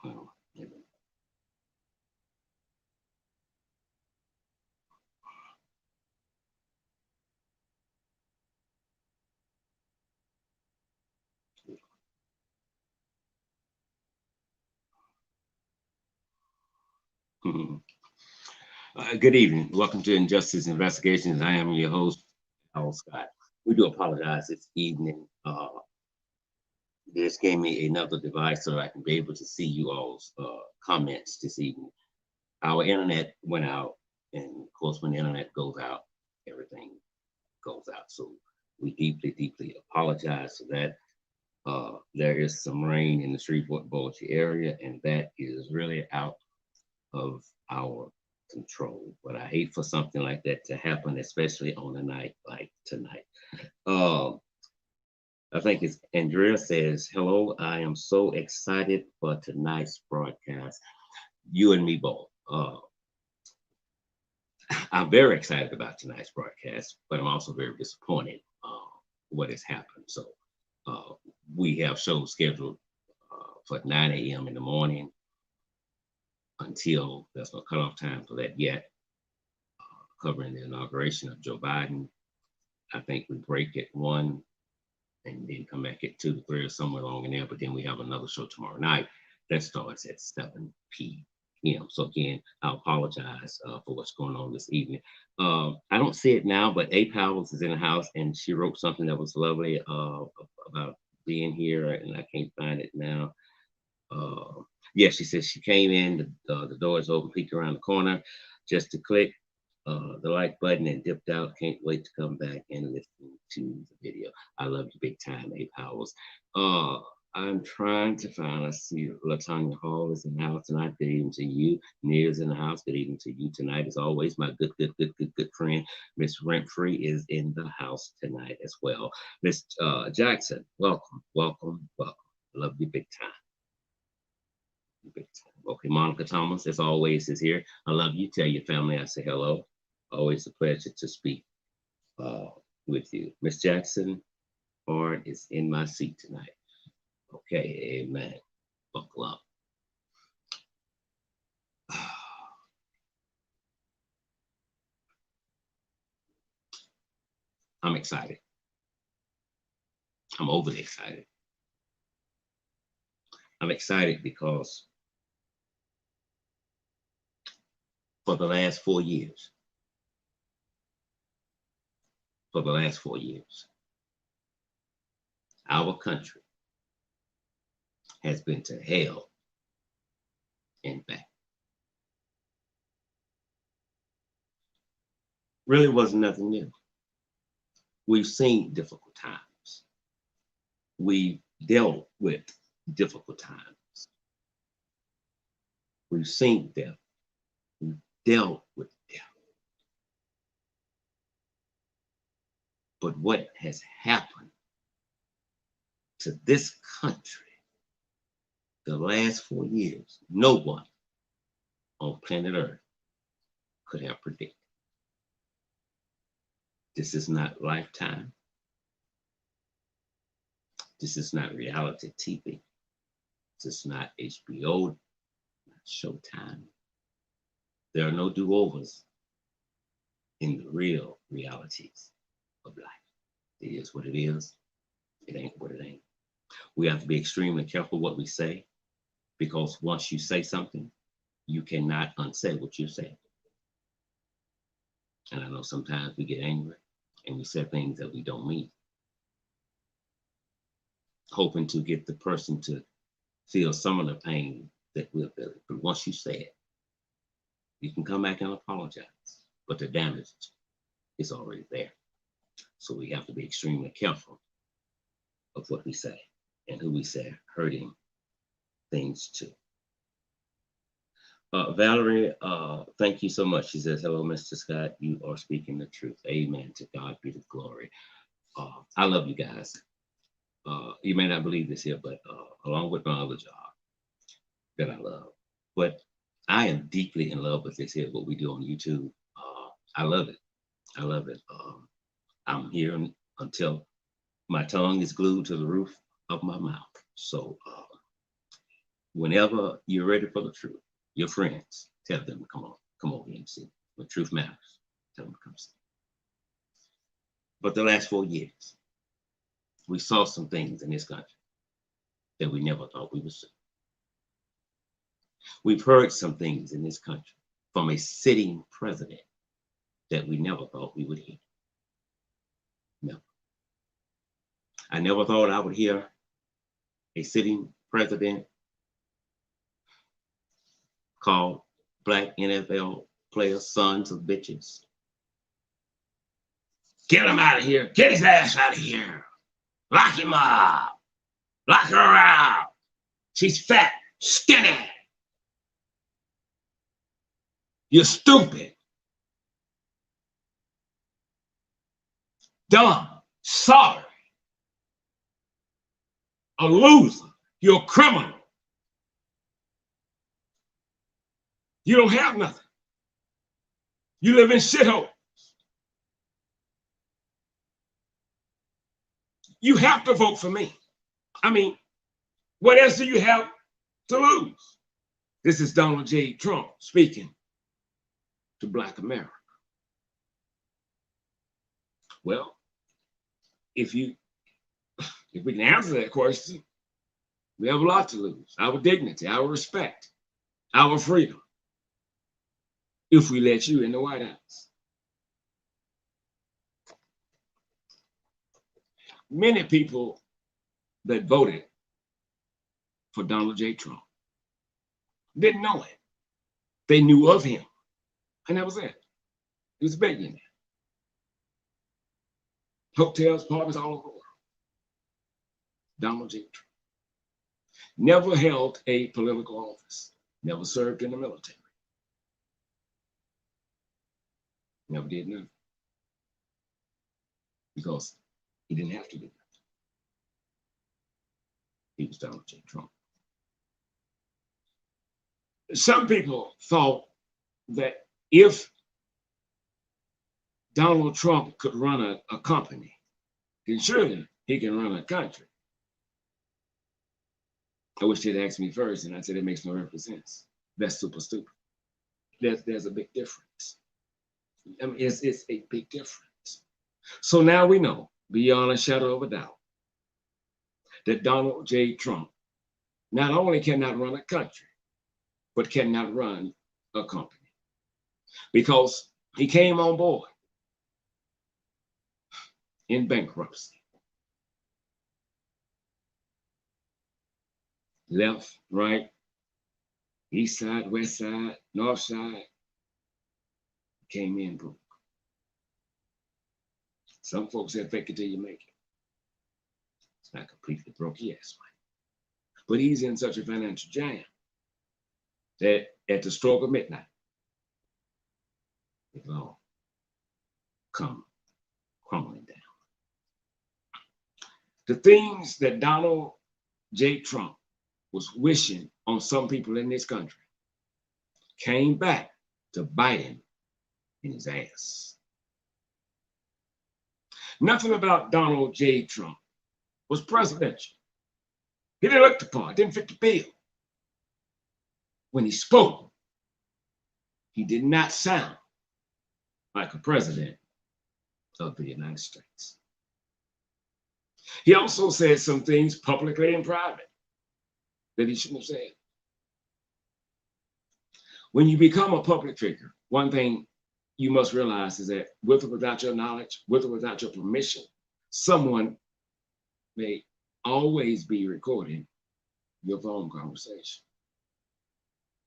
Well, good evening. Welcome to Injustice Investigations. I am your host, Al Scott. We do apologize this evening. This gave me another device so I can be able to see you all's comments this evening. Our internet went out, and of course, when the internet goes out, everything goes out. So we deeply, deeply apologize for that. There is some rain in the Shreveport Boulder area, and that is really out of our control. But I hate for something like that to happen, especially on a night like tonight. Uh, I think it's Andrea says, "Hello, I am so excited for tonight's broadcast. You and me both. I'm very excited about tonight's broadcast, but I'm also very disappointed what has happened. So uh, we have shows scheduled for 9 a.m. in the morning until there's no cutoff time for that yet, covering the inauguration of Joe Biden. I think we break at 1 and then come back at 2 to 3 or somewhere along in there. But then we have another show tomorrow night that starts at 7 p.m. So again, I apologize for what's going on this evening. I don't see it now, but A Powers is in the house and she wrote something that was lovely about being here, and I can't find it now. Yeah, she says she came in, the door is open, peeked around the corner just to click the like button and dipped out. Can't wait to come back and listen to the video. I love you big time, A Powers. I'm trying to find, I see Latanya Hall is in the house tonight. Good evening to you. Near's in the house. Good evening to you tonight. As always, my good friend, Miss Rentfree is in the house tonight as well. Miss Jackson, welcome, welcome, welcome. Love you big time. Big time. Okay, Monica Thomas, as always, is here. I love you. Tell your family I say hello. Always a pleasure to speak uh, with you. Miss Jackson, Bard is in my seat tonight. Okay, amen. Buckle up. I'm excited. I'm overly excited. I'm excited because for the last 4 years, for the last 4 years, our country has been to hell and back. Really wasn't nothing new. We've seen difficult times. We've dealt with difficult times. We've seen death. We've dealt with death. But what has happened to this country the last 4 years, no one on planet Earth could have predicted. This is not Lifetime. This is not reality TV. This is not HBO, not Showtime. There are no do-overs in the real realities of life. It is what it is. It ain't what it ain't. We have to be extremely careful what we say, because once you say something, you cannot unsay what you said. And I know sometimes we get angry and we say things that we don't mean, hoping to get the person to feel some of the pain that we're feeling. But once you say it, you can come back and apologize, but the damage is already there. So we have to be extremely careful of what we say and who we say hurting things to. Valerie, thank you so much. She says, hello, Mr. Scott. You are speaking the truth. Amen. To God be the glory. I love you guys. You may not believe this here, but along with my other job that I love, but I am deeply in love with this here, what we do on YouTube. I love it. I love it. I'm here until my tongue is glued to the roof of my mouth. So Whenever you're ready for the truth, your friends tell them to come over here and see. When truth matters, tell them to come see. But the last 4 years, we saw some things in this country that we never thought we would see. We've heard some things in this country from a sitting president that we never thought we would hear. Never. I never thought I would hear a sitting president call black NFL players sons of bitches. Get him out of here. Get his ass out of here. Lock him up. Lock her out. She's fat, skinny. You're stupid. Dumb. Sorry. A loser. You're a criminal. You don't have nothing. You live in shitholes. You have to vote for me. I mean, what else do you have to lose? This is Donald J. Trump speaking to Black America. Well, if we can answer that question, we have a lot to lose. Our dignity, our respect, our freedom, if we let you in the White House. Many people that voted for Donald J. Trump didn't know him. They knew of him, and that was it. He was a billionaire. Hotels, apartments all over the world. Donald J. Trump. Never held a political office. Never served in the military. Never did nothing. Because he didn't have to do that. He was Donald J. Trump. Some people thought that if Donald Trump could run a company, then surely he can run a country. I wish they'd asked me first, and I said it makes no sense. That's super stupid. There's a big difference. I mean, it's a big difference. So now we know, beyond a shadow of a doubt, that Donald J. Trump not only cannot run a country, but cannot run a company. Because he came on board in bankruptcy. Left, right, east side, west side, north side, came in broke. Some folks said fake it till you make it. It's not completely broke, yes, Mike. But he's in such a financial jam that at the stroke of midnight, it'll all come crumbling down. The things that Donald J. Trump was wishing on some people in this country came back to bite him in his ass. Nothing about Donald J. Trump was presidential. He didn't look the part, didn't fit the bill. When he spoke, he did not sound like a president of the United States. He also said some things publicly and private that he shouldn't have said. When you become a public figure, one thing you must realize is that with or without your knowledge, with or without your permission, someone may always be recording your phone conversation.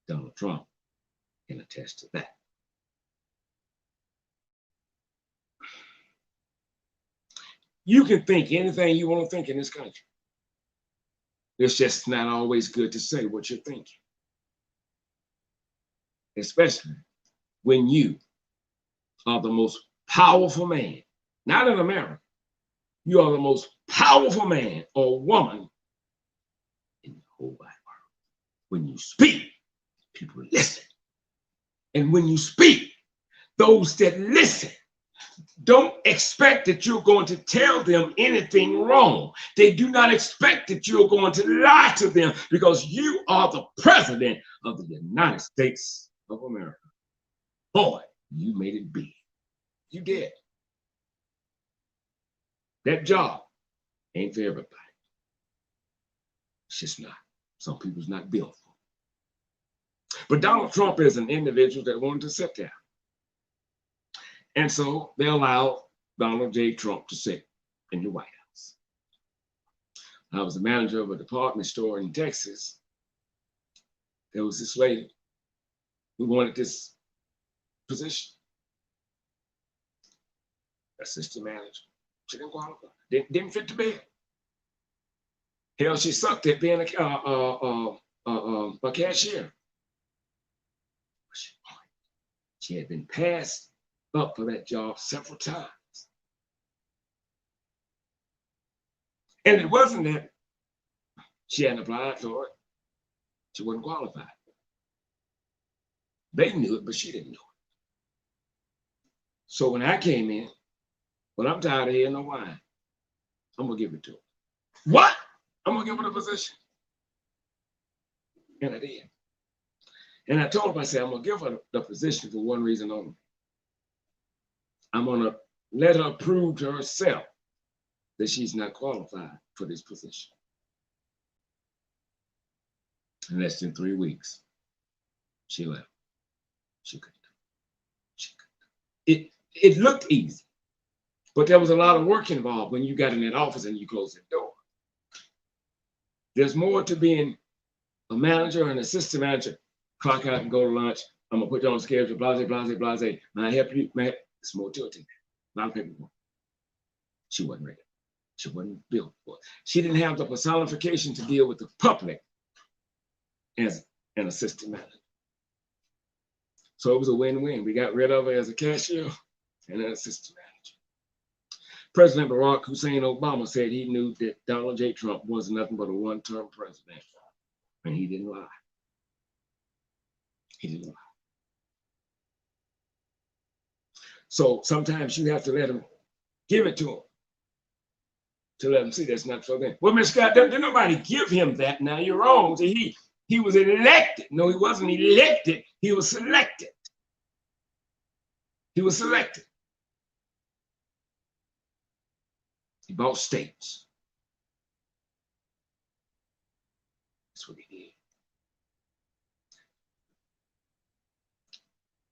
Donald Trump can attest to that. You can think anything you want to think in this country. It's just not always good to say what you're thinking. Especially when you are the most powerful man, not in America. You are the most powerful man or woman in the whole wide world. When you speak, people listen. And when you speak, those that listen don't expect that you're going to tell them anything wrong. They do not expect that you're going to lie to them because you are the president of the United States of America. Boy, you made it big. You did. That job ain't for everybody. It's just not. Some people's not built for it. But Donald Trump is an individual that wanted to sit there. And so they allowed Donald J. Trump to sit in the White House. I was the manager of a department store in Texas. There was this lady who wanted this position. Assistant manager. She didn't qualify. Didn't fit the bill. Hell, she sucked at being a cashier. She had been passed up for that job several times. And it wasn't that she hadn't applied for it. She wasn't qualified. They knew it, but she didn't know it. So when I came in, well, I'm tired of hearing no wine. I'm going to give it to her. What? I'm going to give her the position. And I did. And I told her, I said, I'm going to give her the position for one reason only. I'm going to let her prove to herself that she's not qualified for this position. In less than 3 weeks, she left. She couldn't do it. She couldn't do it. It looked easy, but there was a lot of work involved when you got in that office and you closed the door. There's more to being a manager and assistant manager. Clock out and go to lunch. I'm going to put you on schedule, blase, blase, blase. May I help you? May I? It's more to it. A lot of people. She wasn't ready. She wasn't built for it. She didn't have the personification to deal with the public as an assistant manager. So it was a win-win. We got rid of her as a cashier and an assistant manager. President Barack Hussein Obama said he knew that Donald J. Trump was nothing but a one-term president. And he didn't lie. He didn't lie. So sometimes you have to let him give it to him to let him see that's not for them. Well, Mr. Scott, didn't nobody give him that. Now you're wrong. See, he was elected. No, he wasn't elected. He was selected. He was selected. He bought states. That's what he did.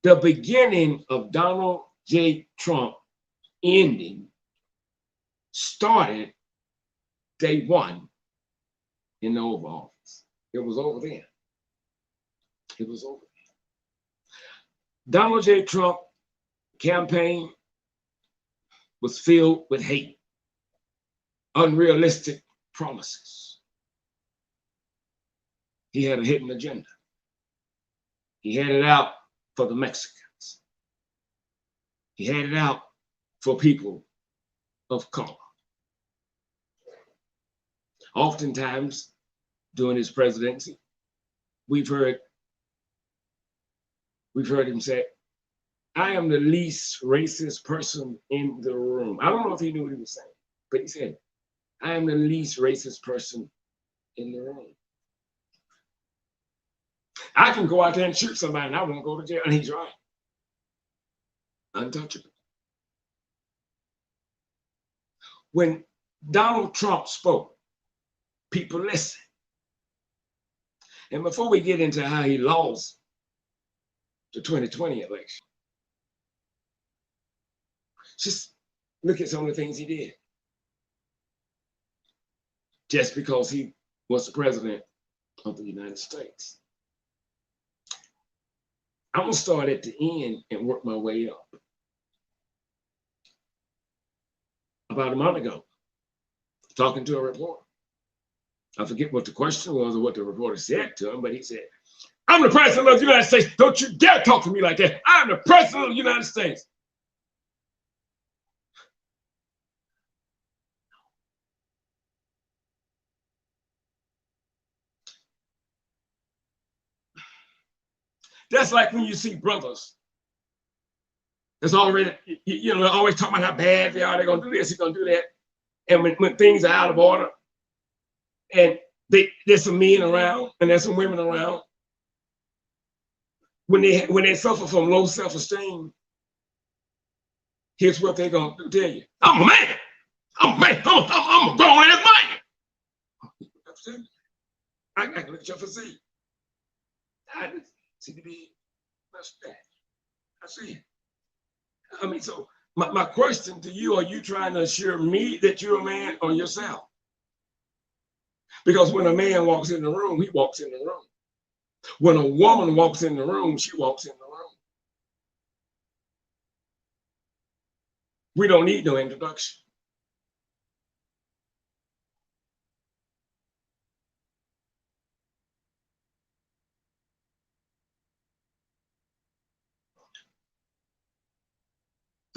The beginning of Donald J. Trump ending started day one in the Oval Office. It was over there. It was over there. Donald J. Trump campaign was filled with hate, unrealistic promises. He had a hidden agenda. He had it out for the Mexicans. He had it out for people of color. Oftentimes, during his presidency, we've heard him say, I am the least racist person in the room. I don't know if he knew what he was saying, but he said, I am the least racist person in the room. I can go out there and shoot somebody and I won't go to jail. And he's right. Untouchable. When Donald Trump spoke, people listened. And before we get into how he lost the 2020 election, just look at some of the things he did. Just because he was the president of the United States. I'm going to start at the end and work my way up. About a month ago, talking to a reporter. I forget what the question was or what the reporter said to him, but he said, I'm the president of the United States. Don't you dare talk to me like that. I'm the president of the United States. That's like when you see brothers That's already, you know, they're always talking about how bad they are. They're going to do this, they're going to do that. And when things are out of order, and there's some men around and there's some women around, when they suffer from low self-esteem, here's what they're going to tell you. I'm a man. I'm a man. I'm a grown ass man. I can look at your physique. I see to be mustache. I see it. I mean, so my question to you, are you trying to assure me that you're a man or yourself? Because when a man walks in the room, he walks in the room. When a woman walks in the room, she walks in the room. We don't need no introduction.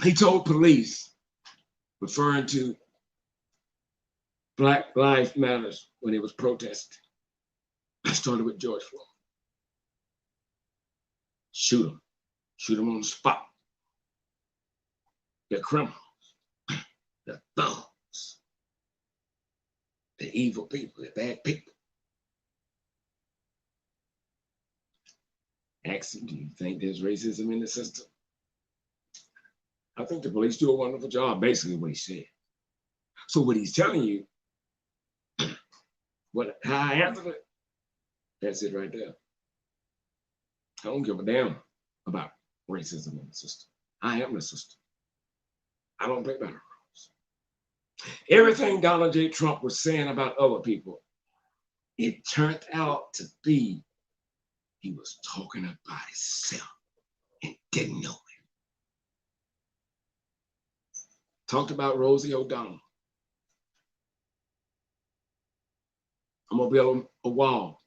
He told police, referring to Black Lives Matters when he was protesting. I started with George Floyd. Shoot him. Shoot him on the spot. They're criminals. They're thugs. They're evil people. They're bad people. Ask him, do you think there's racism in the system? I think the police do a wonderful job, basically what he said. So what he's telling you, how I answered it, that's it right there. I don't give a damn about racism in the system. I am the system. I don't play by the rules. Everything Donald J. Trump was saying about other people, it turned out to be he was talking about himself and didn't know it. Talked about Rosie O'Donnell. I'm gonna build a wall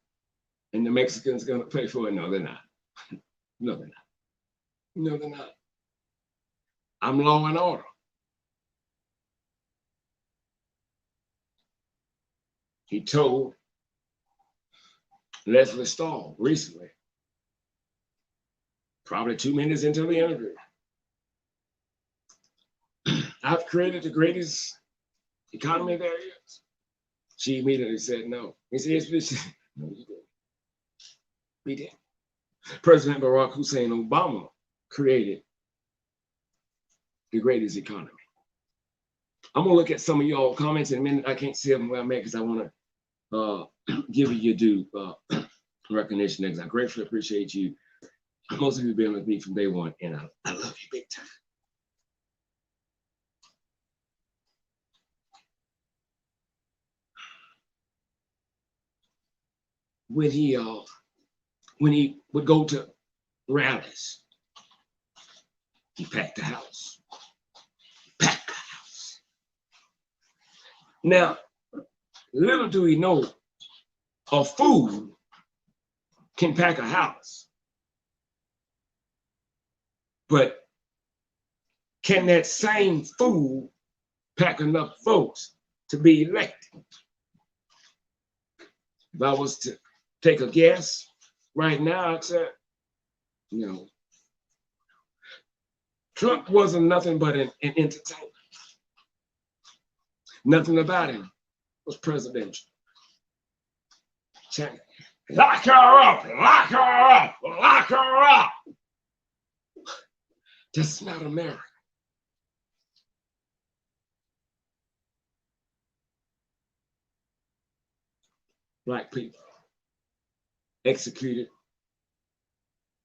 and the Mexicans are gonna pay for it. No, they're not. No, they're not. No, they're not. I'm law and order. He told Leslie Stahl recently, probably 2 minutes into the interview, I've created the greatest economy there is. She immediately said no. He said, yes, no, you didn't. We did. President Barack Hussein Obama created the greatest economy. I'm gonna look at some of y'all comments in a minute. I can't see them where I'm at because I want to give you due recognition because I gratefully appreciate you. Most of you have been with me from day one, and I love you big time. When he would go to rallies, he packed the house. Packed the house. Now, little do we know, a fool can pack a house, but can that same fool pack enough votes to be elected? If I was to take a guess right now, I'd say, no. Trump wasn't nothing but an entertainer. Nothing about him was presidential. Check. Lock her up, lock her up, lock her up. That's not America. Black people executed,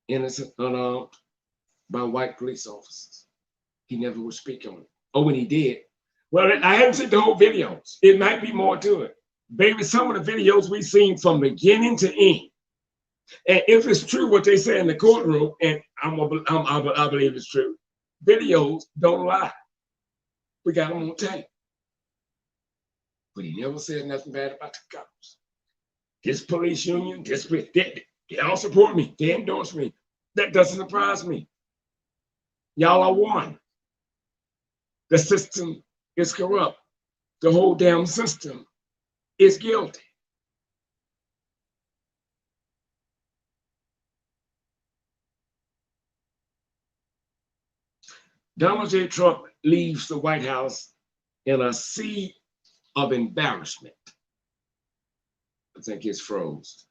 innocent, unarmed, by white police officers. He never would speak on it. Or when he did, well, I haven't seen the whole videos. It might be more to it. Baby, some of the videos we've seen from beginning to end. And if it's true what they say in the courtroom, and I believe it's true, videos don't lie. We got them on tape. But he never said nothing bad about the cops. This police union, they all support me. They endorse me. That doesn't surprise me. Y'all are one. The system is corrupt. The whole damn system is guilty. Donald J. Trump leaves the White House in a sea of embarrassment. I think it's froze.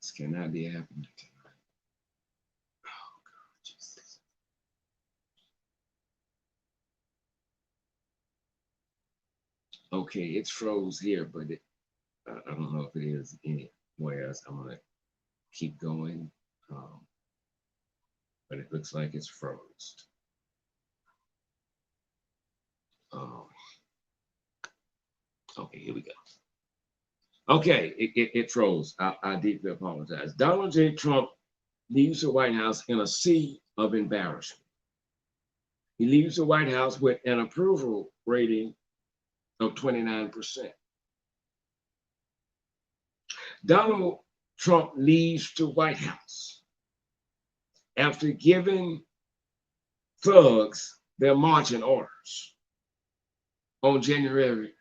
This cannot be happening tonight. Oh, God, Jesus. Okay, it's froze here, but I don't know if it is anywhere else. I'm going to keep going, um, but it looks like it's froze. Um, okay, here we go. Okay, it froze. I deeply apologize. Donald J. Trump leaves the White House in a sea of embarrassment. He leaves the White House with an approval rating of 29%. Donald Trump leaves the White House after giving thugs their marching orders on January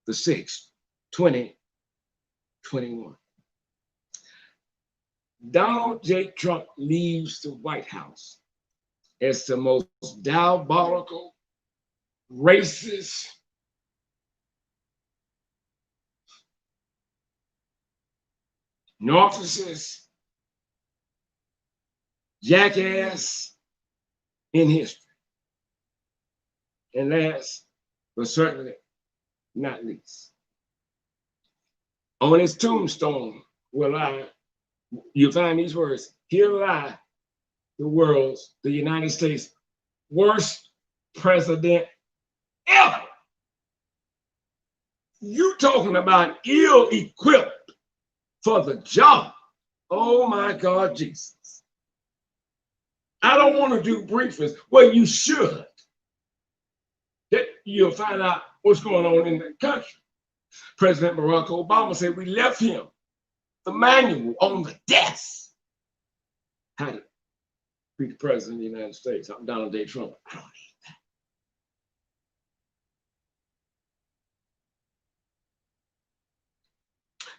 the 6th, 2021. Donald J. Trump leaves the White House as the most diabolical, racist, narcissist, jackass in history. And last, but certainly not least, on his tombstone will lie, you find these words, here lie the United States' worst president ever. You talking about ill-equipped for the job. Oh my God, Jesus. I don't want to do briefings. Well, you should. That you'll find out what's going on in the country. President Barack Obama said we left him the manual on the desk. How to be the president of the United States. I'm Donald J. Trump. I don't need that.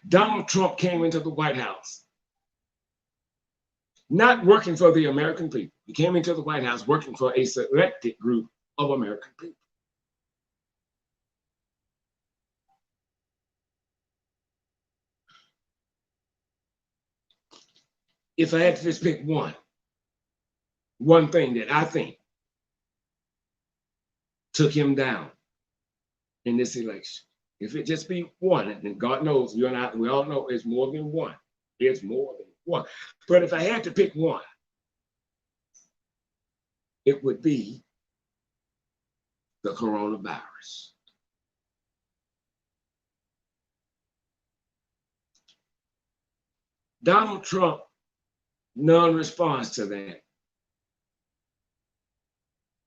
Donald Trump came into the White House not working for the American people. He came into the White House working for a selected group of American people. If I had to just pick one thing that I think took him down in this election, if it just be one, and God knows you and I, we all know it's more than one. It's more than one. But if I had to pick one, it would be the coronavirus. Donald Trump non-response to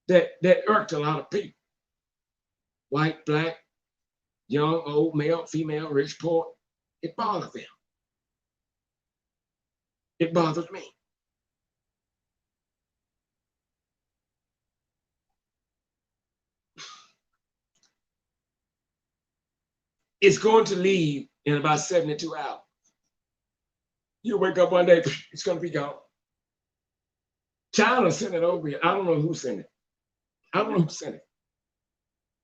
that irked a lot of people. White, black, young, old, male, female, rich, poor. It bothered them. It bothered me. It's going to leave in about 72 hours. You wake up one day, it's going to be gone. China sent it over here. I don't know who sent it. I don't know who sent it.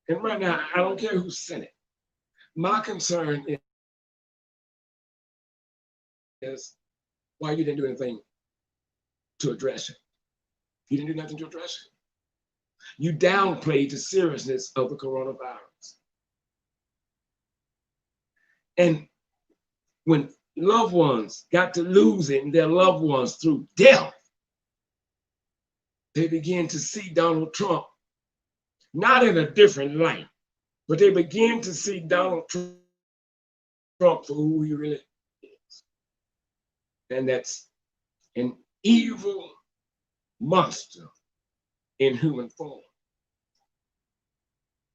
And right now, I don't care who sent it. My concern is why you didn't do anything to address it. You didn't do nothing to address it. You downplayed the seriousness of the coronavirus. And when loved ones got to losing their loved ones through death, they began to see Donald Trump not in a different light, but they began to see Donald Trump for who he really is. And that's an evil monster in human form.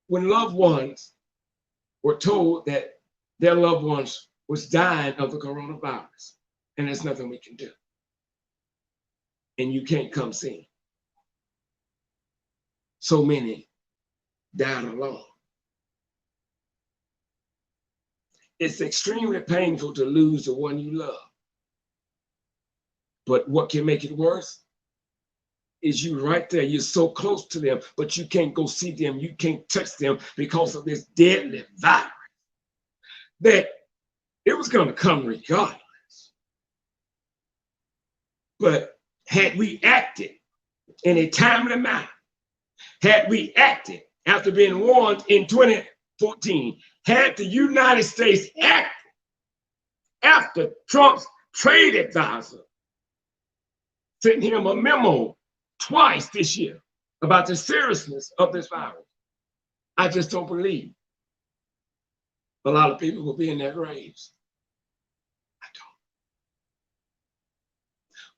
When loved ones were told that their loved ones was dying of the coronavirus, and there's nothing we can do, and you can't come see. So many died alone. It's extremely painful to lose the one you love. But what can make it worse is you right there. You're so close to them, but you can't go see them. You can't touch them because of this deadly virus that it was going to come regardless. But had we acted in a timely manner, had we acted after being warned in 2014, had the United States acted after Trump's trade advisor sent him a memo twice this year about the seriousness of this virus, I just don't believe a lot of people will be in their graves. I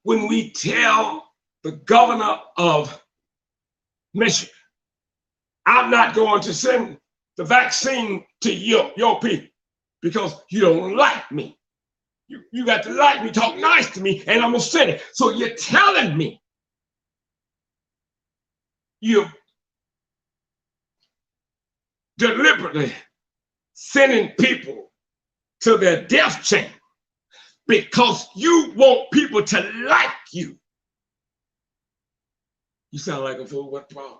don't. When we tell the governor of Michigan, I'm not going to send the vaccine to your people because you don't like me. You got to like me, talk nice to me, and I'm going to send it. So you're telling me you're deliberately sending people to their death chamber because you want people to like you. You sound like a fool. What problem?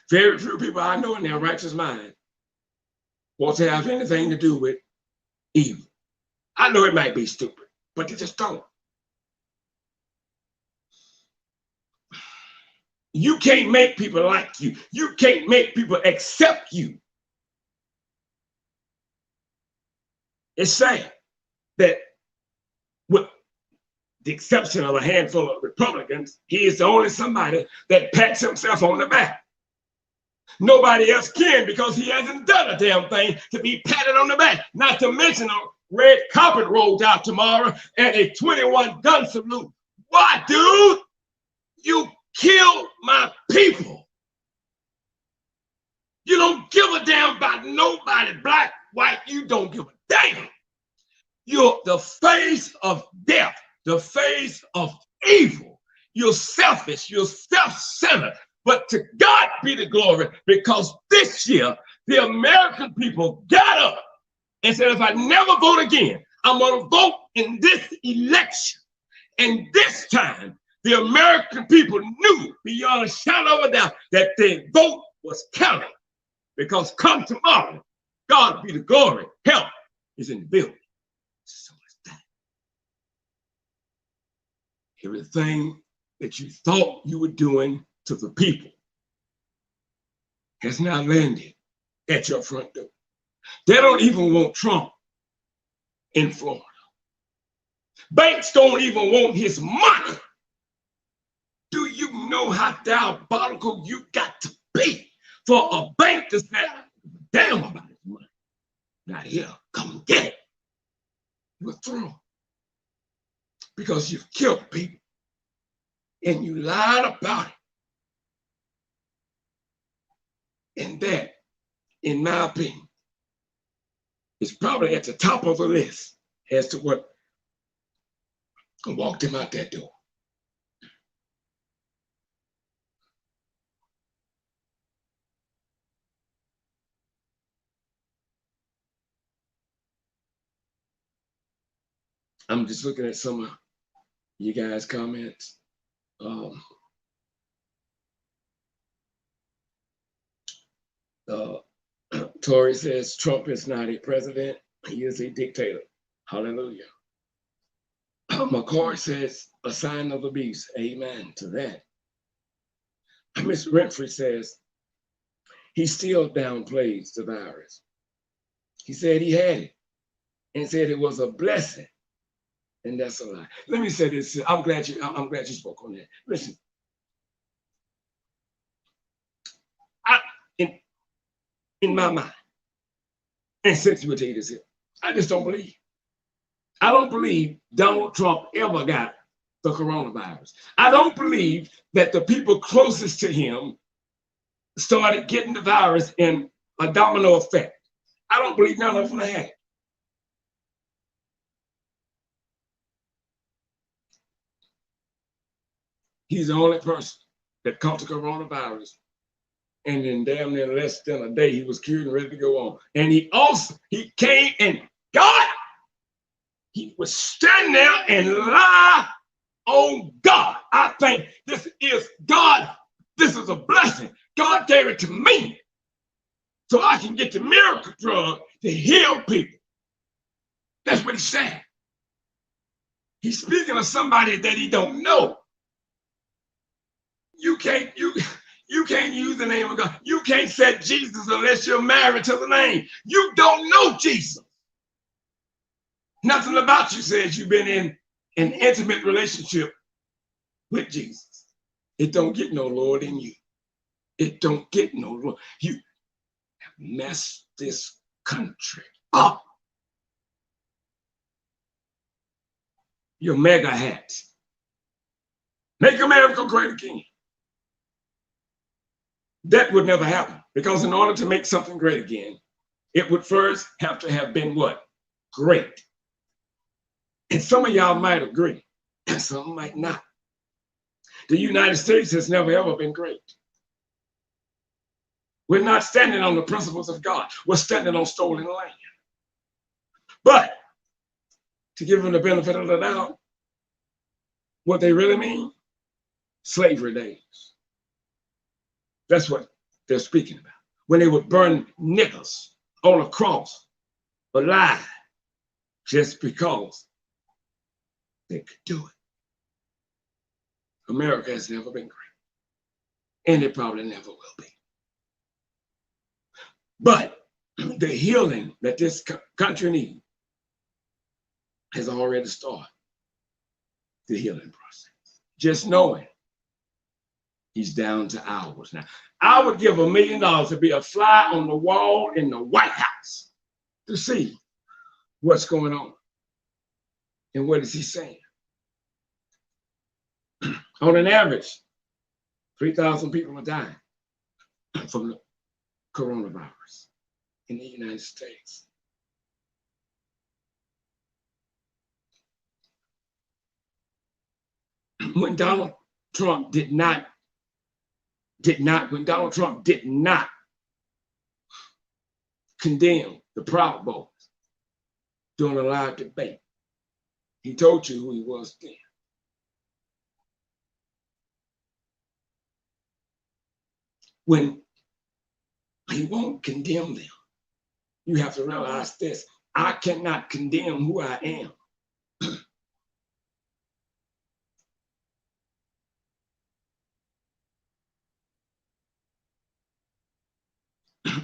Very few people I know in their righteous mind want to have anything to do with evil. I know it might be stupid, but they just don't. You can't make people like you. You can't make people accept you. It's sad that, with the exception of a handful of Republicans, he is the only somebody that pats himself on the back. Nobody else can because he hasn't done a damn thing to be patted on the back. Not to mention a red carpet rolled out tomorrow and a 21 gun salute. Why, dude? You killed my people. You don't give a damn about nobody, black, white. You don't give a damn. You're the face of death, the face of evil. You're selfish. You're self-centered. But to God be the glory, because this year, the American people got up and said, if I never vote again, I'm going to vote in this election. And this time, the American people knew beyond a shadow of a doubt that their vote was counted. Because come tomorrow, God be the glory, help is in the building. So is that. Everything that you thought you were doing to the people has now landed at your front door. They don't even want Trump in Florida. Banks don't even want his money. Do you know how diabolical you got to be for a bank to say, damn about his money? Not here, come and get it. You're thrown because you've killed people and you lied about it. And that, in my opinion, is probably at the top of the list as to what walked him out that door. I'm just looking at some of you guys' comments. Tory says Trump is not a president, he is a dictator. Hallelujah. McCoy says a sign of the beast. Amen to that. Miss Renfrey says he still downplays the virus. He said he had it and said it was a blessing. And that's a lie. Let me say this. I'm glad you spoke on that. Listen, in my mind, and sensitivity is here, I just don't believe. I don't believe Donald Trump ever got the coronavirus. I don't believe that the people closest to him started getting the virus in a domino effect. I don't believe none of them had it. He's the only person that caught the coronavirus, and in damn near less than a day, he was cured and ready to go on. And he came and God, he would stand there and lie on God. I think this is God. This is a blessing. God gave it to me so I can get the miracle drug to heal people. That's what he's saying. He's speaking of somebody that he don't know. You can't use the name of God. You can't say Jesus unless you're married to the name. You don't know Jesus. Nothing about you says you've been in an intimate relationship with Jesus. It don't get no Lord in you. It don't get no Lord. You have messed this country up. Your mega hats. Make America great again. That would never happen, because in order to make something great again, it would first have to have been what? Great. And some of y'all might agree, and some might not. The United States has never ever been great. We're not standing on the principles of God. We're standing on stolen land. But to give them the benefit of the doubt, what they really mean, slavery days. That's what they're speaking about. When they would burn niggers on a cross alive just because they could do it. America has never been great, and it probably never will be. But the healing that this country needs has already started, the healing process. Just knowing he's down to hours now. I would give $1 million to be a fly on the wall in the White House to see what's going on and what is he saying. On an average, 3,000 people are dying from the coronavirus in the United States. When Donald Trump did not condemn the Proud Boys during a live debate, he told you who he was then. When he won't condemn them, you have to realize this: I cannot condemn who I am.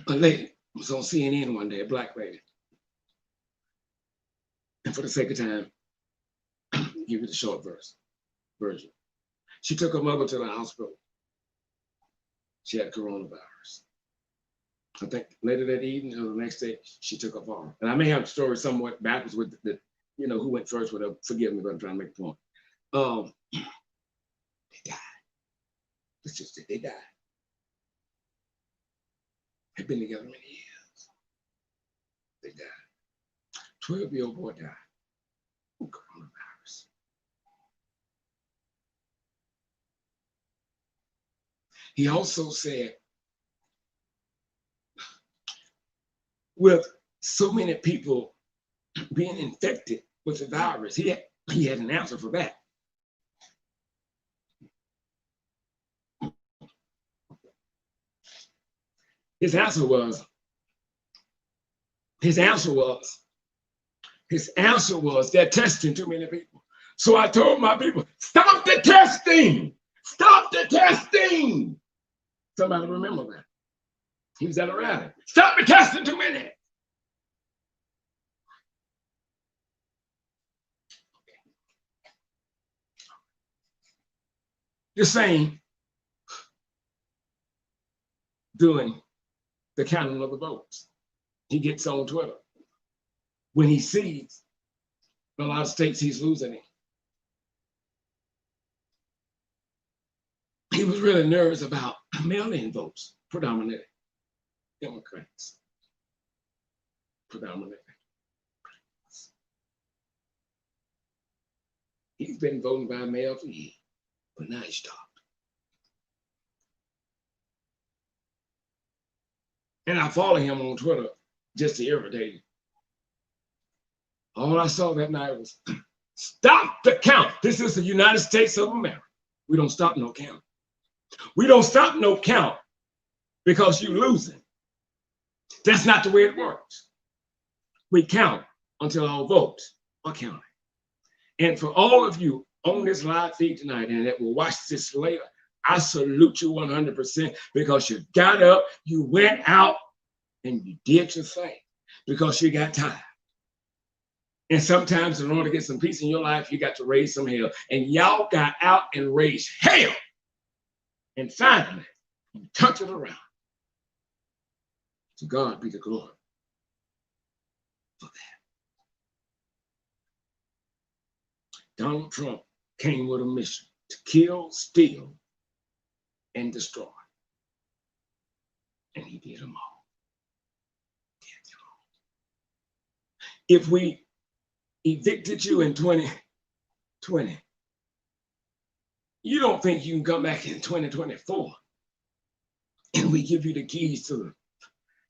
A lady was on CNN one day, a black lady. And for the sake of time, I'll give you the short version. She took her mother to the hospital. She had coronavirus. I think later that evening or the next day, she took off arm. And I may have the story somewhat backwards with the who went first, whatever. Forgive me, but I'm trying to make a point. They died. Let's just say they died. Had been together many years. They died. 12-year-old boy died from coronavirus. He also said, with so many people being infected with the virus, he had an answer for that. His answer was they're testing too many people. So I told my people, stop the testing. Stop the testing. Somebody remember that. He was at a rally. Stop the testing too many. The same doing the counting of the votes. He gets on Twitter. When he sees a lot of states he's losing in, he was really nervous about mail-in votes, predominantly Democrats. Predominantly. He's been voting by mail for years, but now he stopped. And I follow him on Twitter just to irritate him. All I saw that night was stop the count. This is the United States of America. We don't stop no count. We don't stop no count because you're losing. That's not the way it works. We count until our votes are counted. And for all of you on this live feed tonight and that will watch this later, I salute you 100% because you got up, you went out, and you did your thing because you got tired. And sometimes in order to get some peace in your life, you got to raise some hell. And y'all got out and raised hell. And finally, you turned it around. To God be the glory for that. Donald Trump came with a mission to kill, steal, and destroy. And he did them all. If we evicted you in 2020, you don't think you can come back in 2024 and we give you the keys to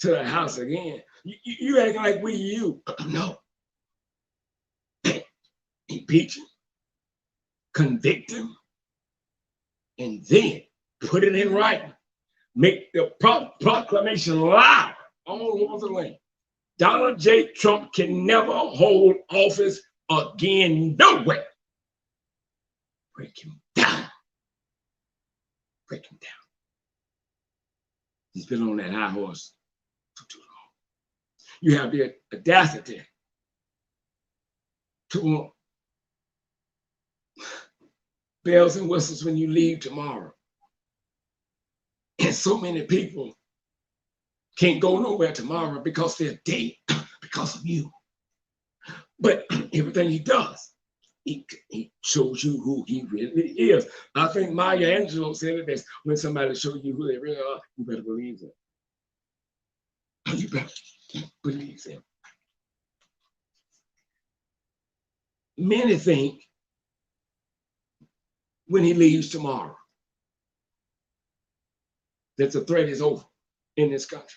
the house again? You acting like we you. No. Impeach him, convict him, and then put it in writing. Make the proclamation loud all over the land. Donald J. Trump can never hold office again. No way. Break him down. Break him down. He's been on that high horse for too long. You have the audacity to want bells and whistles when you leave tomorrow. And so many people can't go nowhere tomorrow because they're dead because of you. But everything he does, he shows you who he really is. I think Maya Angelou said it best: when somebody shows you who they really are, you better believe them. You better believe them. Many think when he leaves tomorrow that the threat is over in this country.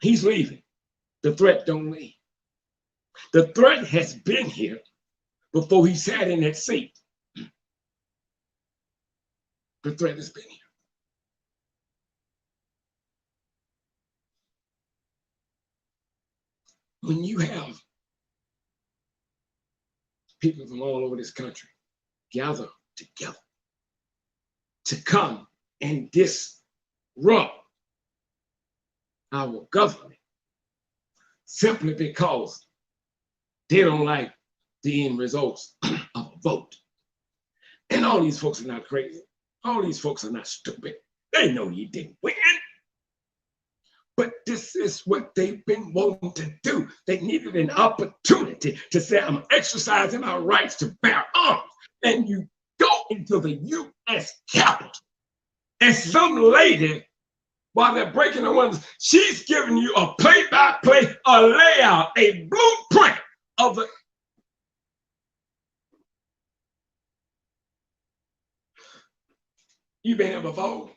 He's leaving. The threat don't leave. The threat has been here before he sat in that seat. The threat has been here. When you have people from all over this country gather together to come and disrupt our government simply because they don't like the end results of a vote. And all these folks are not crazy. All these folks are not stupid. They know you didn't win. But this is what they've been wanting to do. They needed an opportunity to say, I'm exercising my rights to bear arms. And you go into the U.S. Capitol. And some lady, while they're breaking the windows, she's giving you a play-by-play, a layout, a blueprint of the. You been here before?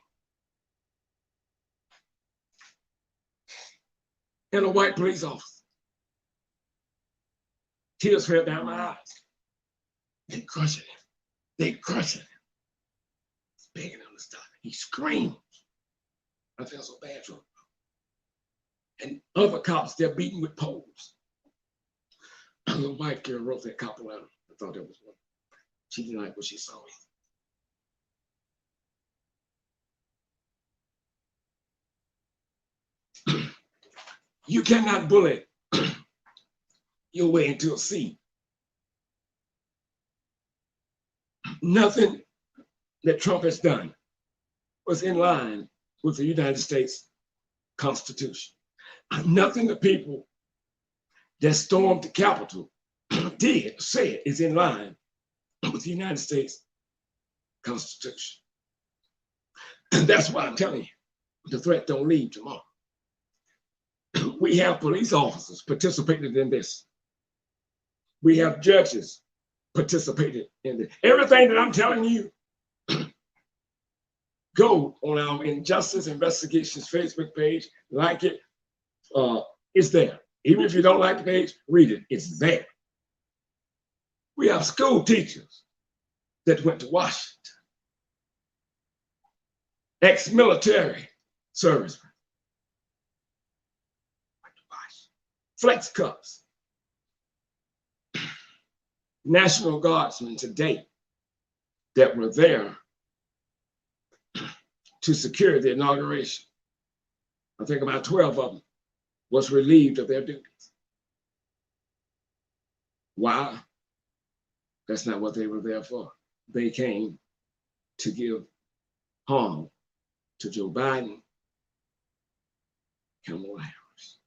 And a white police officer. Tears fell down my eyes. They crushing him. They crushing him. He's begging him to stop. He screams. I feel so bad for him. And other cops, they're beaten with poles. A little white girl wrote that cop a letter. I thought that was one. She didn't like what she saw. You cannot bully your way into a seat. Nothing that Trump has done was in line with the United States Constitution. Nothing the people that stormed the Capitol said is in line with the United States Constitution. And that's why I'm telling you, the threat don't leave tomorrow. We have police officers participated in this. We have judges participated in this. Everything that I'm telling you, go on our Injustice Investigations Facebook page, like it. It's there. Even if you don't like the page, read it. It's there. We have school teachers that went to Washington, ex-military servicemen, went to Washington, flex cups, National Guardsmen today that were there to secure the inauguration. I think about 12 of them was relieved of their duties. Why? That's not what they were there for. They came to give harm to Joe Biden, Kamala Harris.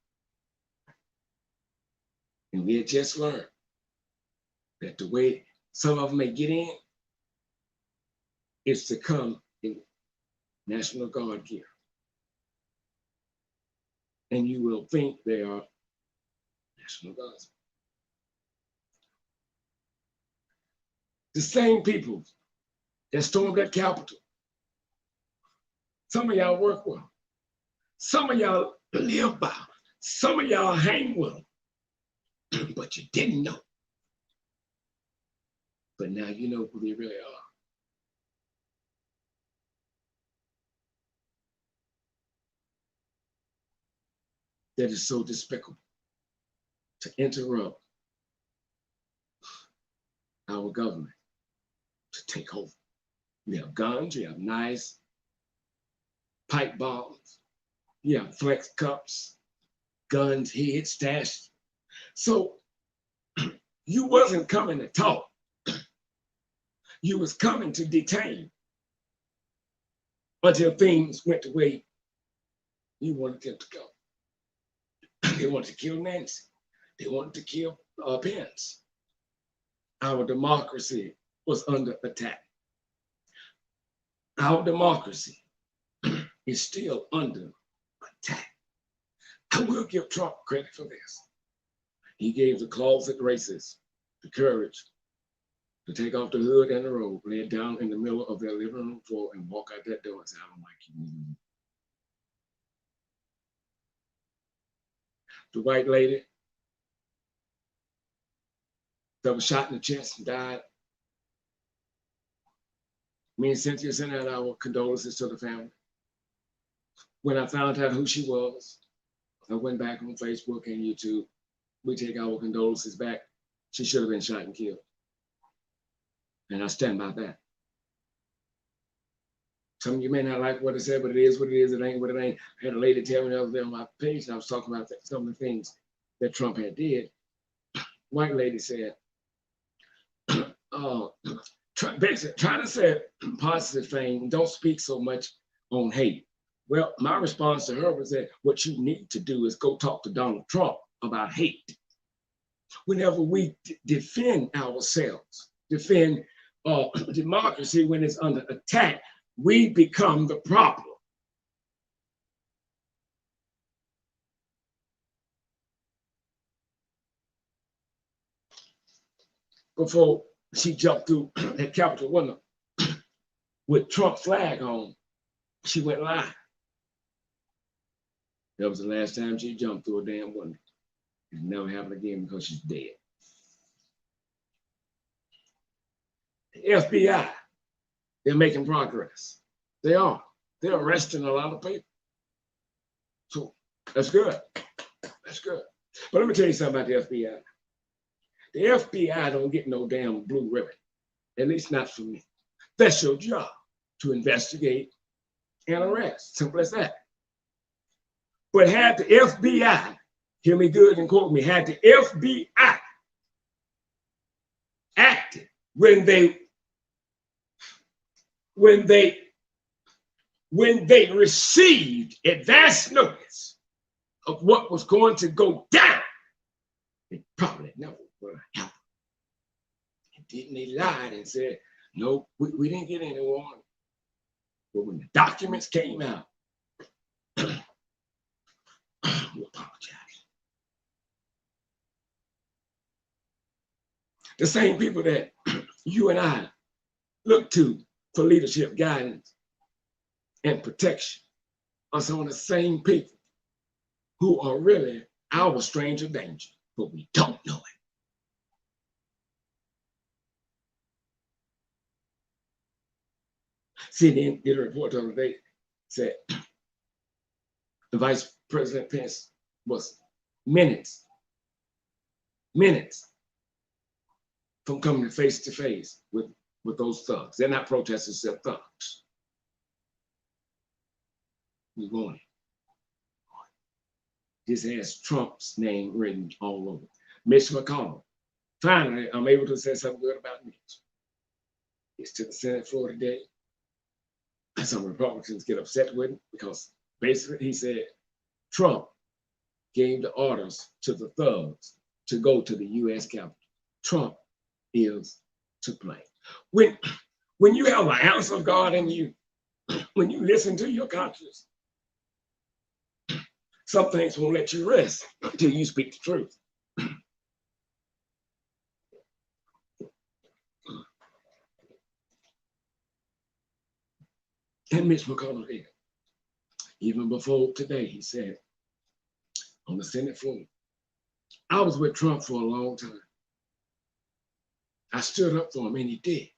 And we had just learned that the way some of them may get in is to come in National Guard gear. And you will think they are National Guardsmen. The same people that stormed that Capitol. Some of y'all work with them. Some of y'all live by them. Some of y'all hang with them. But you didn't know. But now you know who they really are. That is so despicable to interrupt our government, to take over. You have guns, you have knives, pipe bombs, you have flex cups, guns hid, stashed. So you wasn't coming to talk. You was coming to detain until things went the way you wanted them to go. They wanted to kill Nancy. They wanted to kill Pence. Our democracy was under attack. Our democracy is still under attack. I will give Trump credit for this. He gave the closet racists the courage to take off the hood and the robe, lay it down in the middle of their living room floor, and walk out that door and say, I don't like you. The white lady that was shot in the chest and died. Me and Cynthia sent out our condolences to the family. When I found out who she was, I went back on Facebook and YouTube. We take our condolences back. She should have been shot and killed. And I stand by that. Some of you may not like what it said, but it is what it is. It ain't what it ain't. I had a lady tell me the other day on my page, and I was talking about some of the things that Trump had did. White lady said, basically trying to say positive thing, don't speak so much on hate. Well, my response to her was that what you need to do is go talk to Donald Trump about hate. Whenever we defend ourselves, defend democracy when it's under attack, we become the problem. Before she jumped through that Capitol window with Trump flag on, she went live. That was the last time she jumped through a damn window. It never happened again because she's dead. The FBI, they're making progress. They are. They're arresting a lot of people. So that's good. That's good. But let me tell you something about the FBI. The FBI don't get no damn blue ribbon, at least not from me. That's your job, to investigate and arrest. Simple as that. But had the FBI, hear me good and quote me, had the FBI acted when they received advance notice of what was going to go down, it probably never would have happened. And didn't they lied and said, no, we didn't get any warning. But when the documents came out, we apologize. The same people that you and I look to for leadership, guidance, and protection are some of the same people who are really our stranger danger, but we don't know it. CNN did a report the other day, said the Vice President Pence was minutes from coming face to face with those thugs. They're not protesters, they're thugs. We want it. This has Trump's name written all over. Mitch McConnell. Finally, I'm able to say something good about Mitch. It's to the Senate floor today. Some Republicans get upset with him because basically he said Trump gave the orders to the thugs to go to the U.S. Capitol. Trump is to blame. When you have the ounce of God in you, when you listen to your conscience, some things won't let you rest until you speak the truth. And Mitch McConnell did. Even before today, he said on the Senate floor, I was with Trump for a long time. I stood up for him, and he did.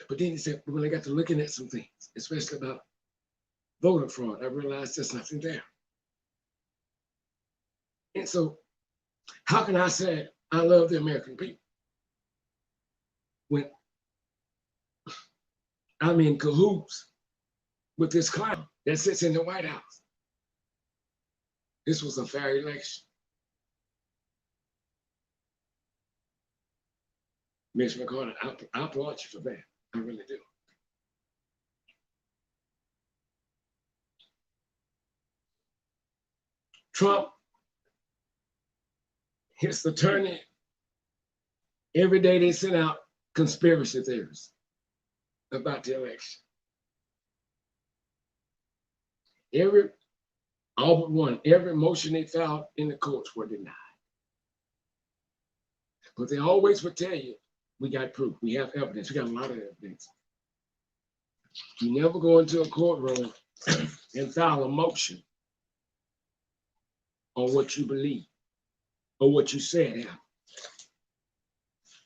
But then he said, when I got to looking at some things, especially about voter fraud, I realized there's nothing there. And so, how can I say I love the American people when I'm in cahoots with this clown that sits in the White House? This was a fair election. Mitch McConnell, I applaud you for that. I really do. Trump, his attorney, every day they send out conspiracy theories about the election. All but one, every motion they filed in the courts were denied. But they always would tell you, we got proof, we have evidence, we got a lot of evidence. You never go into a courtroom and file a motion on what you believe or what you said happened.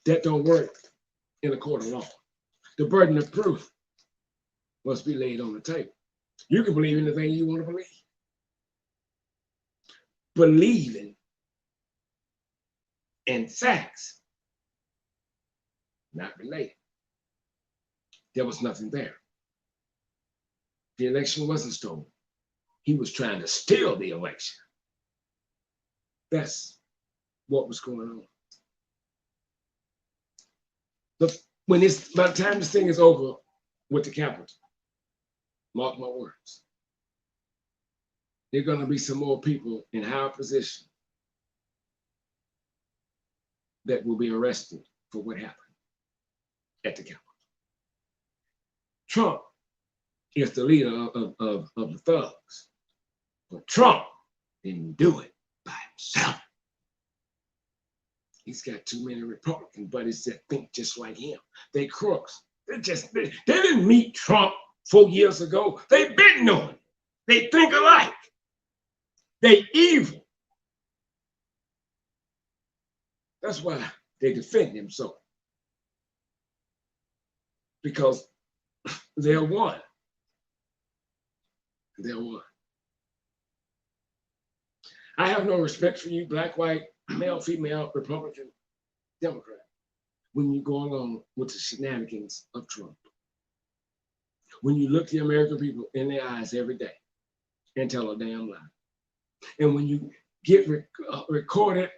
That don't work in a court of law. The burden of proof must be laid on the table. You can believe anything you want to believe. Believing in facts, not related. There was nothing there. The election wasn't stolen. He was trying to steal the election. That's what was going on. By the time this thing is over with the Capitol, mark my words, there are going to be some more people in higher position that will be arrested for what happened at the Capitol. Trump is the leader of the thugs, but Trump didn't do it by himself. He's got too many Republican buddies that think just like him. They crooks. They didn't meet Trump 4 years ago. They've been knowing. They think alike. They evil. That's why they defend him so. Because they're one. They're one. I have no respect for you, black, white, male, female, Republican, Democrat, when you're going on with the shenanigans of Trump. When you look the American people in their eyes every day and tell a damn lie. And when you get recorded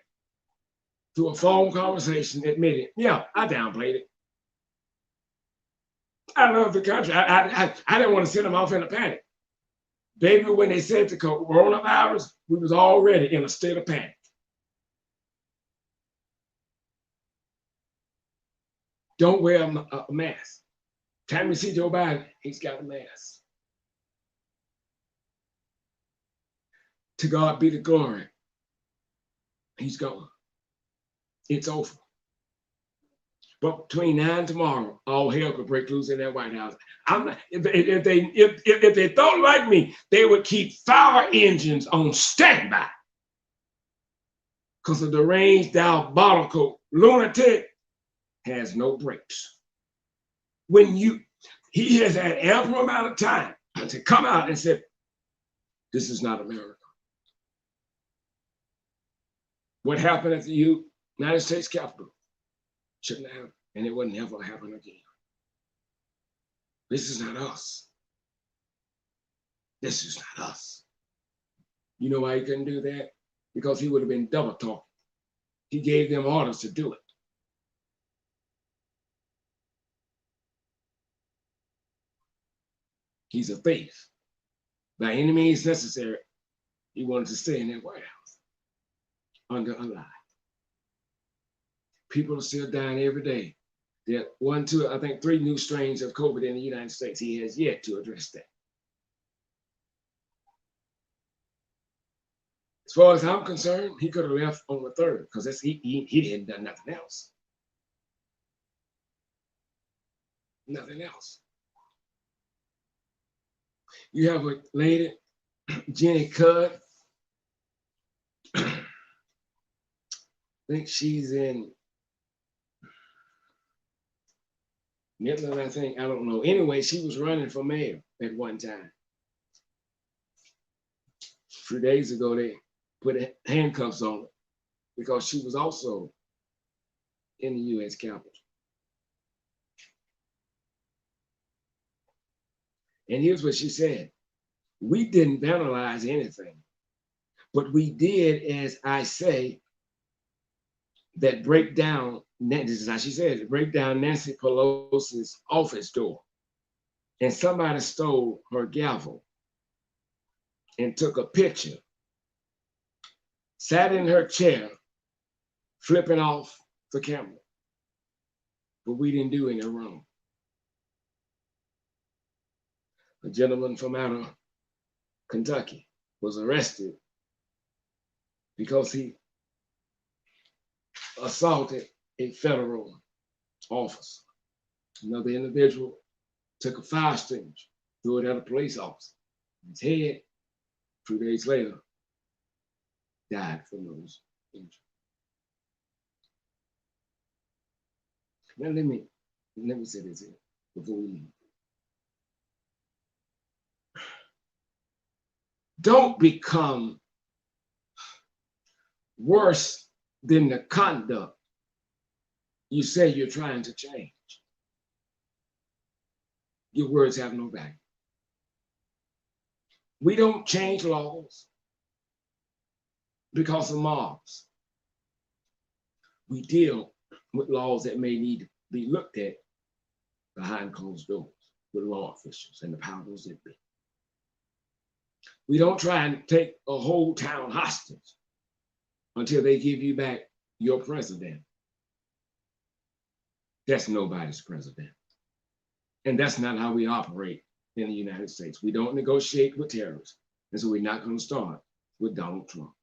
through a phone conversation admitting, yeah, I downplayed it. I love the country. I didn't want to send them off in a panic. Baby, when they said the coronavirus, we was already in a state of panic. Don't wear a mask. Time you see Joe Biden, he's got a mask. To God be the glory. He's gone. It's over. But between now and tomorrow, all hell could break loose in that White House. If they thought like me, they would keep fire engines on standby. because a deranged, diabolical lunatic has no brakes. He has had ample amount of time to come out and say, this is not America. What happened at the United States Capitol shouldn't have, and it would never happen again. This is not us. This is not us. You know why he couldn't do that? Because he would have been double talking. He gave them orders to do it. He's a thief. By any means necessary, he wanted to stay in that White House under a lie. People are still dying every day. There are I think 3 new strains of COVID in the United States. He has yet to address that. As far as I'm concerned, he could have left on the 3rd because he hadn't done nothing else. Nothing else. You have a lady, Jenny Cudd. I think she's in Midland, I think. I don't know. Anyway, she was running for mayor at one time. A few days ago, they put handcuffs on her because she was also in the U.S. Capitol. And here's what she said. We didn't vandalize anything, but we did, as I say, that break down, this is how she said, break down Nancy Pelosi's office door. And somebody stole her gavel and took a picture, sat in her chair, flipping off the camera. But we didn't do any wrong. A gentleman from out of Kentucky was arrested because he assaulted a federal officer. Another individual took a fire extinguisher, threw it at a police officer. His head, 2 days later, died from those injuries. Now let me say this here before we leave. Don't become worse than the conduct you say you're trying to change. Your words have no value. We don't change laws because of mobs. We deal with laws that may need to be looked at behind closed doors with law officials and the powers that be. We don't try and take a whole town hostage until they give you back your president. That's nobody's president. And that's not how we operate in the United States. We don't negotiate with terrorists. And so we're not going to start with Donald Trump.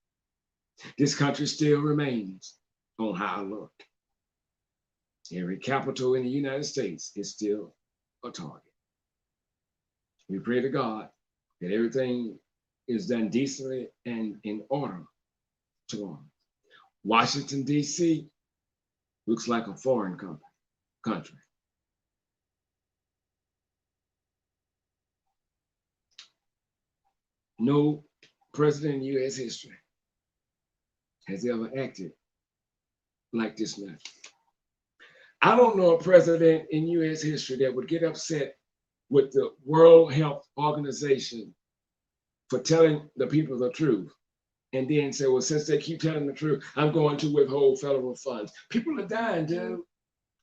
This country still remains on high alert. Every capital in the United States is still a target. We pray to God that everything is done decently and in order tomorrow. Washington, D.C. looks like a foreign country. No president in U.S. history has ever acted like this man. I don't know a president in U.S. history that would get upset with the World Health Organization for telling the people the truth and then say, well, since they keep telling the truth, I'm going to withhold federal funds. People are dying, dude.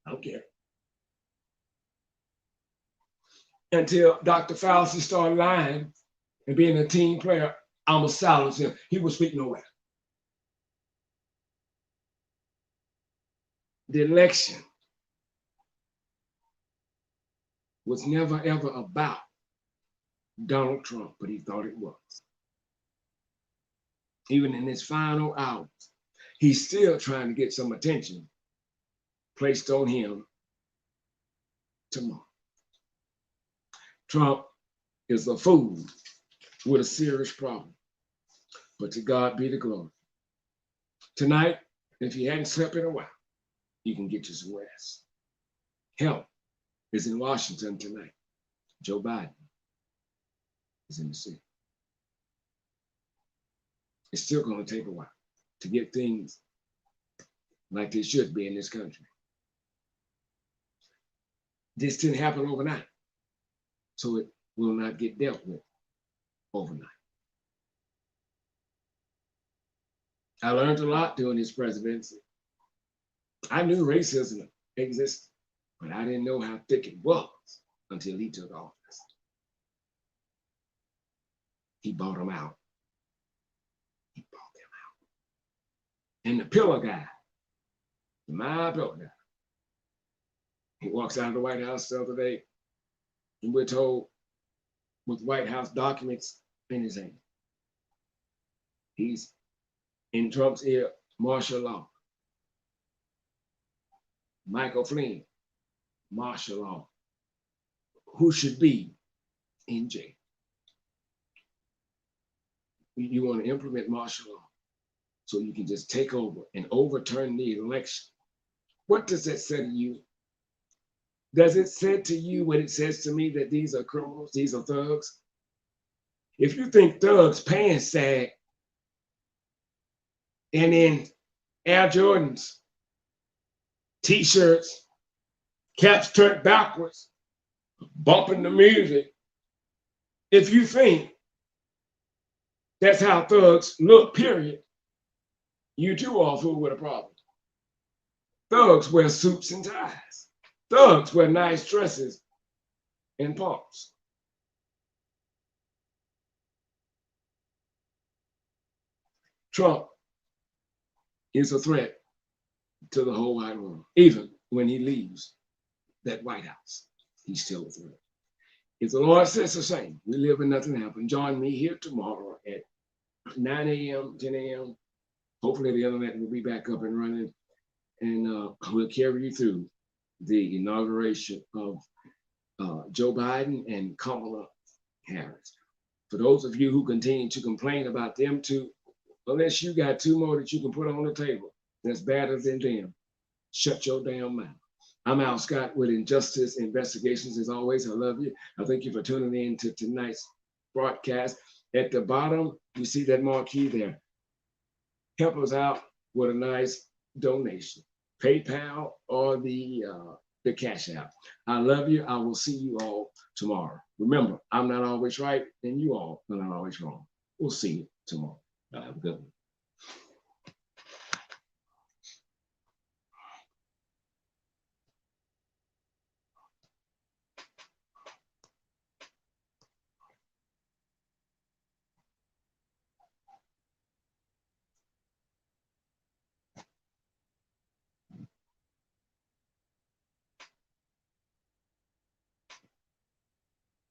I don't care. Until Dr. Fauci started lying and being a team player, I'm going to silence him. He will speak nowhere. The election was never, ever about Donald Trump, but he thought it was. Even in his final hours, he's still trying to get some attention placed on him tomorrow. Trump is a fool with a serious problem, but to God be the glory. Tonight, if you hadn't slept in a while, you can get you some rest. Help is in Washington tonight. Joe Biden is in the city. It's still going to take a while to get things like they should be in this country. This didn't happen overnight, so it will not get dealt with overnight. I learned a lot during his presidency. I knew racism existed, but I didn't know how thick it was until he took office. He bought them out. He bought them out. And the pillow guy, my pillow guy, he walks out of the White House the other day, and we're told with White House documents in his hand. He's in Trump's ear, martial law. Michael Flynn, martial law. Who should be in jail? You want to implement martial law so you can just take over and overturn the election. What does that say to you? Does it say to you what it says to me, that these are criminals, these are thugs? If you think thugs pants sag and then Air Jordans, t-shirts, caps turned backwards, bumping the music, if you think that's how thugs look, period, you too are a fool with a problem. Thugs wear suits and ties. Thugs wear nice dresses and pumps. Trump is a threat to the whole wide world. Even when he leaves that White House, he's still a threat. If the Lord says the same, we live and nothing happens. Join me here tomorrow at 9 a.m., 10 a.m. Hopefully the internet will be back up and running, and we'll carry you through the inauguration of Joe Biden and Kamala Harris. For those of you who continue to complain about them two, unless you got two more that you can put on the table that's better than them, shut your damn mouth. I'm Al Scott with Injustice Investigations. As always, I love you. I thank you for tuning in to tonight's broadcast. At the bottom, you see that marquee there. Help us out with a nice donation, PayPal or the Cash App. I love you. I will see you all tomorrow. Remember, I'm not always right, and you all are not always wrong. We'll see you tomorrow. Have a good one.